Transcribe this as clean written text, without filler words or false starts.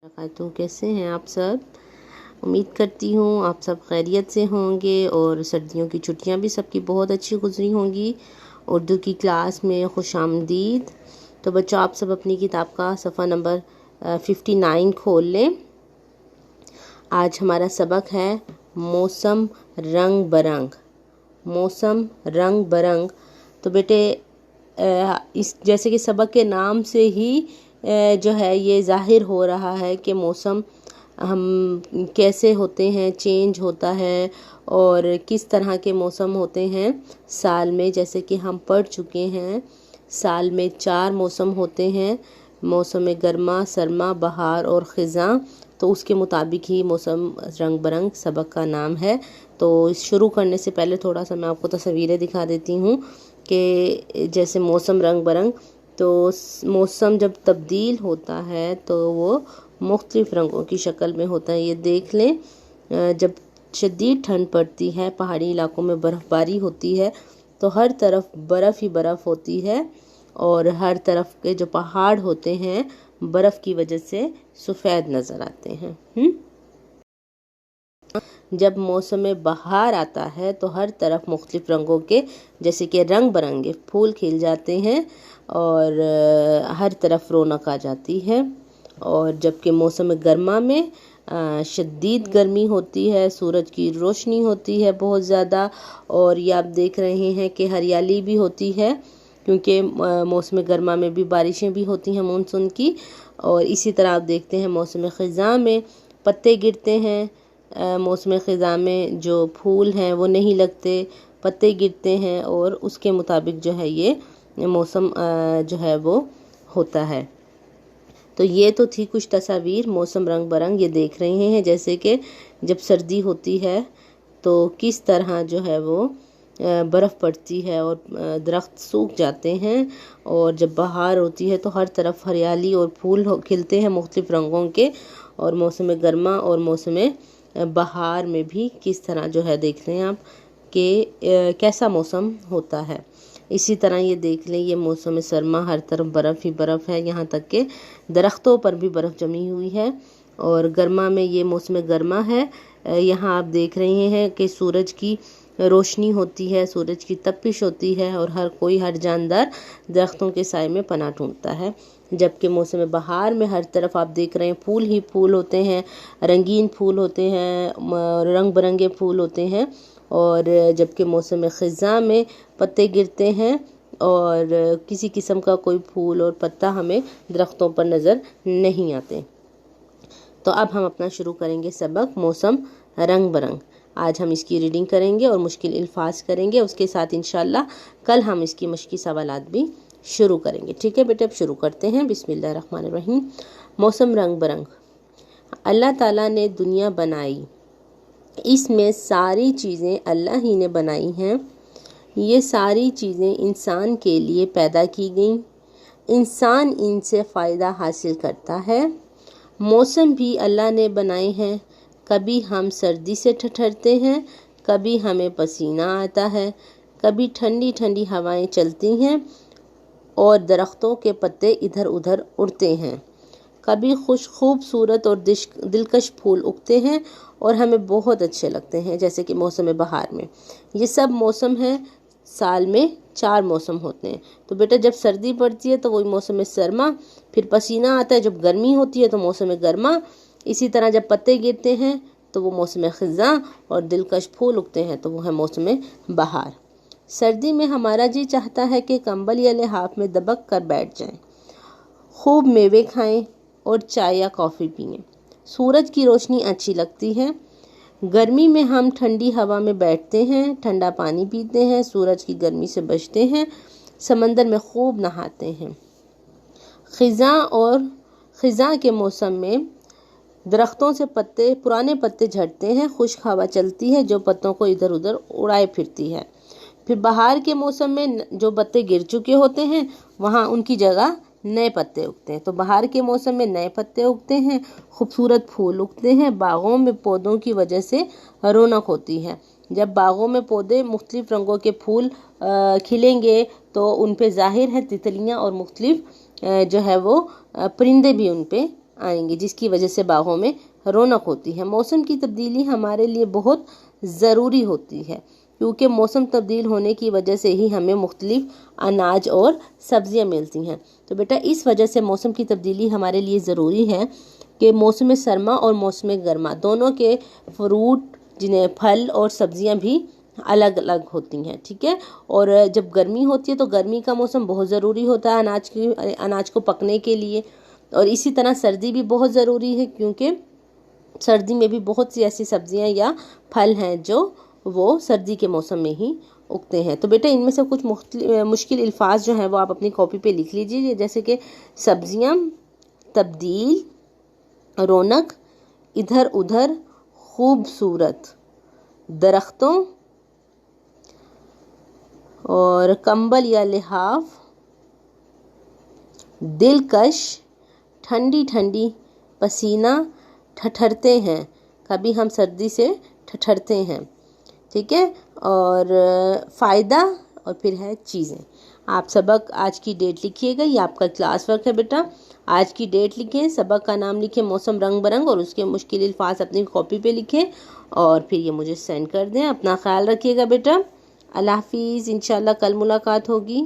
तो कैसे हैं आप सब। उम्मीद करती हूँ आप सब खैरियत से होंगे और सर्दियों की छुट्टियाँ भी सबकी बहुत अच्छी गुजरी होंगी। उर्दू की क्लास में खुशामदीद। तो बच्चों, आप सब अपनी किताब का सफ़ा नंबर 59 खोल लें। आज हमारा सबक है मौसम रंग बरंग। मौसम रंग बरंग। तो बेटे, इस जैसे कि सबक के नाम से ही जो है ये ज़ाहिर हो रहा है कि मौसम हम कैसे होते हैं, चेंज होता है और किस तरह के मौसम होते हैं साल में। जैसे कि हम पढ़ चुके हैं, साल में 4 मौसम होते हैं, मौसम गर्मा, सरमा, बहार और ख़िज़ां। तो उसके मुताबिक ही मौसम रंग बरंग सबक का नाम है। तो शुरू करने से पहले थोड़ा सा मैं आपको तस्वीरें दिखा देती हूँ कि जैसे मौसम रंग बरंग, तो मौसम जब तब्दील होता है तो वो मुख्तलिफ़ रंगों की शक्ल में होता है। ये देख लें, जब शदीद ठंड पड़ती है, पहाड़ी इलाकों में बर्फ़बारी होती है तो हर तरफ बर्फ़ ही बर्फ़ होती है और हर तरफ के जो पहाड़ होते हैं बर्फ़ की वजह से सफ़ेद नज़र आते हैं। जब मौसम बहार आता है तो हर तरफ मुख्तलिफ़ रंगों के जैसे कि रंग बरंगे फूल खिल जाते हैं और हर तरफ रौनक आ जाती है। और जबकि मौसम गर्मा में शदीद गर्मी होती है, सूरज की रोशनी होती है बहुत ज़्यादा, और ये आप देख रहे हैं कि हरियाली भी होती है क्योंकि मौसम गर्मा में भी बारिशें भी होती हैं मानसून की। और इसी तरह आप देखते हैं मौसम ख़िज़ां में पत्ते गिरते हैं। मौसम ख़िज़ां में जो फूल हैं वो नहीं लगते, पत्ते गिरते हैं और उसके मुताबिक जो है ये मौसम जो है वो होता है। तो ये तो थी कुछ तस्वीर मौसम रंग बरंग। ये देख रहे हैं जैसे कि जब सर्दी होती है तो किस तरह जो है वो बर्फ़ पड़ती है और दरख्त सूख जाते हैं, और जब बहार होती है तो हर तरफ हरियाली और फूल खिलते हैं मुख्तलिफ़ रंगों के। और मौसम गर्मा और मौसम बहार में भी किस तरह जो है देख रहे हैं आप कि कैसा मौसम होता है। इसी तरह ये देख लें, ये मौसम सरमा, हर तरफ बर्फ़ ही बर्फ़ है, यहाँ तक कि दरख्तों पर भी बर्फ़ जमी हुई है। और गर्मा में ये मौसम गर्मा है। यहाँ आप देख रहे हैं कि सूरज की रोशनी होती है, सूरज की तपिश होती है और हर जानदार दरख्तों के साए में पनाह ढूंढता है। जबकि मौसम बहार में हर तरफ आप देख रहे हैं फूल ही फूल होते हैं, रंगीन फूल होते हैं, रंग बिरंगे फूल होते हैं। और जबकि मौसम ख़िज़ां में पत्ते गिरते हैं और किसी किस्म का कोई फूल और पत्ता हमें दरख्तों पर नज़र नहीं आते। तो अब हम अपना शुरू करेंगे सबक मौसम रंग बरंग। आज हम इसकी रीडिंग करेंगे और मुश्किल अल्फाज करेंगे, उसके साथ इंशाल्लाह कल हम इसकी मश्की सवालात भी शुरू करेंगे। ठीक है बेटे, अब शुरू करते हैं। बिस्मिल्लाहिर्रहमानिर्रहीम। मौसम रंग बरंग। अल्लाह ताला ने दुनिया बनाई, इसमें सारी चीज़ें अल्लाह ही ने बनाई हैं। ये सारी चीज़ें इंसान के लिए पैदा की गई, इंसान इनसे फ़ायदा हासिल करता है। मौसम भी अल्लाह ने बनाए हैं, कभी हम सर्दी से ठठरते हैं, कभी हमें पसीना आता है, कभी ठंडी ठंडी हवाएं चलती हैं और दरख्तों के पत्ते इधर उधर उड़ते हैं, कभी खूबसूरत और दिलकश फूल उगते हैं और हमें बहुत अच्छे लगते हैं जैसे कि मौसम बहार में। ये सब मौसम हैं, साल में 4 मौसम होते हैं। तो बेटा, जब सर्दी पड़ती है तो वही मौसम सरमा, फिर पसीना आता है, जब गर्मी होती है तो मौसम गर्मा, इसी तरह जब पत्ते गिरते हैं तो वो मौसम ख़िज़ां और दिलकश फूल उगते हैं तो वो है मौसम बहार। सर्दी में हमारा जी चाहता है कि कंबल या लिहाफ में दबक कर बैठ जाएं, खूब मेवे खाएं और चाय या कॉफ़ी पिएं। सूरज की रोशनी अच्छी लगती है। गर्मी में हम ठंडी हवा में बैठते हैं, ठंडा पानी पीते हैं, सूरज की गर्मी से बचते हैं, समंदर में खूब नहाते हैं। ख़िज़ां के मौसम में दरख्तों से पुराने पत्ते झड़ते हैं, खुश्क हवा चलती है जो पत्तों को इधर उधर उड़ाए फिरती है। फिर बहार के मौसम में जो पत्ते गिर चुके होते हैं वहाँ उनकी जगह नए पत्ते उगते हैं। तो बहार के मौसम में नए पत्ते उगते हैं, खूबसूरत फूल उगते हैं, बागों में पौधों की वजह से रौनक होती है। जब बागों में पौधे मुख्तलिफ रंगों के फूल खिलेंगे तो उन पे ज़ाहिर है तितलियाँ और मुख्तलिफ जो है वो परिंदे भी उन पे آئیں گے جس کی وجہ سے باغوں میں رونق ہوتی ہے۔ موسم کی تبدیلی ہمارے لیے بہت ضروری ہوتی ہے کیونکہ موسم تبدیل ہونے کی وجہ سے ہی ہمیں مختلف اناج اور سبزیاں ملتی ہیں۔ تو بیٹا اس وجہ سے موسم کی تبدیلی ہمارے لیے ضروری ہے کہ موسم سرما اور موسم گرما دونوں کے فروٹ جنہیں پھل اور سبزیاں بھی الگ الگ ہوتی ہیں، ٹھیک ہے۔ اور جب گرمی ہوتی ہے تو گرمی کا موسم بہت ضروری ہوتا ہے اناج کو پکنے کے لیے، اور اسی طرح سردی بھی بہت ضروری ہے کیونکہ سردی میں بھی بہت سی ایسی سبزیاں یا پھل ہیں جو وہ سردی کے موسم میں ہی اگتے ہیں۔ تو بیٹا ان میں سے کچھ مشکل الفاظ جو ہیں وہ آپ اپنی کاپی پہ لکھ لیجیے، جیسے کہ سبزیاں، تبدیل، رونق، ادھر ادھر، خوبصورت، درختوں اور کمبل یا لحاف، دلکش، ٹھنڈی ٹھنڈی، پسینہ، ٹھٹھرتے ہیں، کبھی ہم سردی سے ٹھٹھرتے ہیں، ٹھیک ہے۔ اور فائدہ اور پھر ہے چیزیں۔ آپ سبق آج کی ڈیٹ لکھیے گا، یہ آپ کا کلاس ورک ہے بیٹا۔ آج کی ڈیٹ لکھیں، سبق کا نام لکھیں موسم رنگ برنگ، اور اس کے مشکل الفاظ اپنی کاپی پہ لکھیں اور پھر یہ مجھے سینڈ کر دیں۔ اپنا خیال رکھیے گا بیٹا۔ اللہ حافظ، انشاءاللہ کل ملاقات ہوگی۔